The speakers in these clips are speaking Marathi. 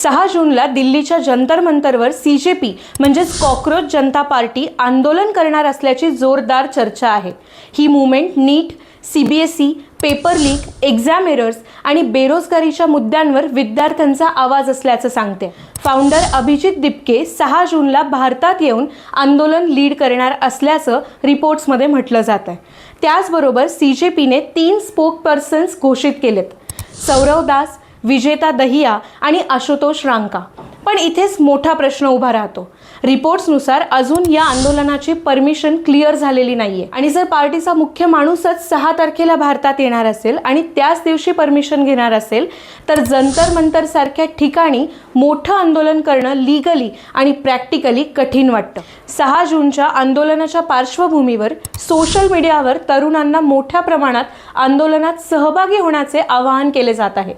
6 जूनला दिल्लीच्या जंतर मंतरवर सीजेपी म्हणजेच कॉकरोच जनता पार्टी आंदोलन करणार असल्याची जोरदार चर्चा आहे। ही movement NEET, CBSE, paper leak, exam errors आणि बेरोजगारीच्या मुद्द्यांवर विद्यार्थ्यांचा आवाज असल्याचं सांगते। फाउंडर अभिजित दिपके 6 जूनला भारतात येऊन आंदोलन लीड करणार असल्याचं रिपोर्ट्समध्ये म्हटलं जात आहे। त्याचबरोबर सीजेपीने 3 स्पोक पर्सन्स घोषित केलेत, सौरव दास, विजेता दहिया आणि आशुतोष रांका। पण इथेच मोठा प्रश्न उभा राहतो। रिपोर्ट्सनुसार अजून या आंदोलनाची परमिशन क्लिअर झालेली नाहीये आणि जर पार्टीचा मुख्य माणूसच 6 तारखेला भारतात येणार असेल आणि त्याच दिवशी परमिशन घेणार असेल तर जंतर मंतर सारख्या ठिकाणी मोठं आंदोलन करणं लीगली आणि प्रॅक्टिकली कठीण वाटतं। 6 जूनच्या आंदोलनाच्या पार्श्वभूमीवर सोशल मीडियावर तरुणांना मोठ्या प्रमाणात आंदोलनात सहभागी होण्याचे आवाहन केले जात आहे।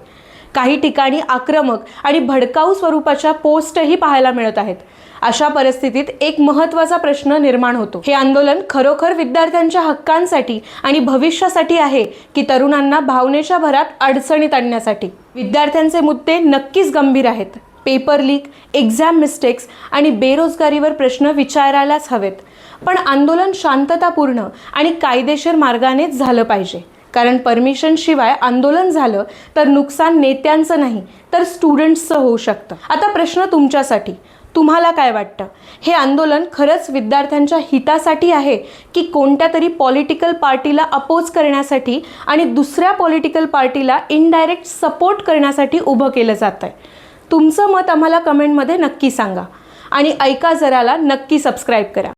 काही ठिकाणी आक्रमक आणि भडकाऊ स्वरूपाच्या पोस्टही पाहायला मिळत आहेत। अशा परिस्थितीत एक महत्त्वाचा प्रश्न निर्माण होतो, हे आंदोलन खरोखर विद्यार्थ्यांच्या हक्कांसाठी आणि भविष्यासाठी आहे की तरुणांना भावनेच्या भरात अडचणीत आणण्यासाठी? विद्यार्थ्यांचे मुद्दे नक्कीच गंभीर आहेत। पेपर लीक, एक्झाम मिस्टेक्स आणि बेरोजगारीवर प्रश्न विचारायलाच हवेत, पण आंदोलन शांततापूर्ण आणि कायदेशीर मार्गानेच झालं पाहिजे। कारण परमिशन शिवाय आंदोलन झालं तर नुकसान नेत्यांचं नाही तर स्टुडंट्सचं होऊ शकतं। आता प्रश्न तुमच्यासाठी, तुम्हाला काय वाटतं? हे आंदोलन खरंच विद्यार्थ्यांच्या हितासाठी आहे की कोणत्या तरी पॉलिटिकल पार्टीला अपोज करण्यासाठी आणि दुसऱ्या पॉलिटिकल पार्टीला इनडायरेक्ट सपोर्ट करण्यासाठी उभं केलं जात आहे? तुमचं मत आम्हाला कमेंटमध्ये नक्की सांगा आणि ऐका जराला नक्की सबस्क्राईब करा।